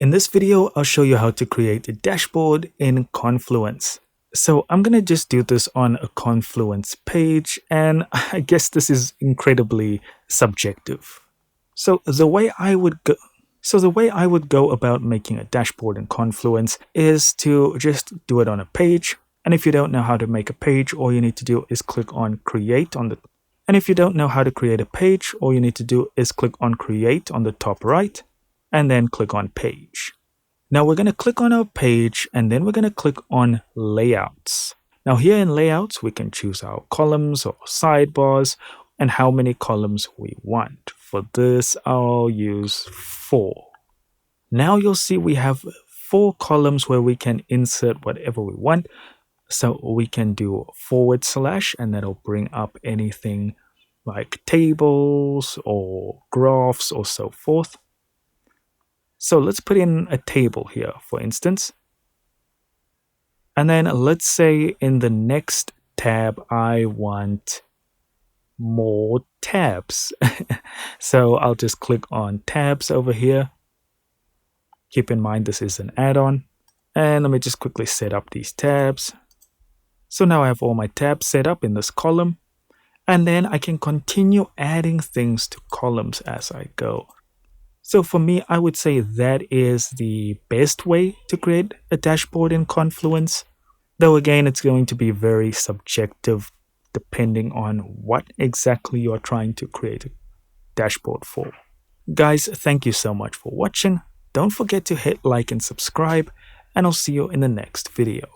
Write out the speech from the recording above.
In this video, I'll show you how to create a dashboard in Confluence. So I'm going to just do this on a Confluence page, and I guess this is incredibly subjective. So the way I would go about making a dashboard in Confluence is to just do it on a page. And if you don't know how to make a page, all you need to do is click on create on the And if you don't know how to create a page, all you need to do is click on create on the top right and then click on page. Now we're going to click on our page and then we're going to click on layouts. Now here in layouts, we can choose our columns or sidebars and how many columns we want. For this, I'll use 4. Now you'll see we have 4 columns where we can insert whatever we want. So we can do / and that'll bring up anything like tables or graphs or so forth. So let's put in a table here, for instance. And then let's say in the next tab, I want more tabs. So I'll just click on tabs over here. Keep in mind, this is an add-on. And let me just quickly set up these tabs. So now I have all my tabs set up in this column. And then I can continue adding things to columns as I go. So for me, I would say that is the best way to create a dashboard in Confluence. Though again, it's going to be very subjective depending on what exactly you're trying to create a dashboard for. Guys, thank you so much for watching. Don't forget to hit like and subscribe, and I'll see you in the next video.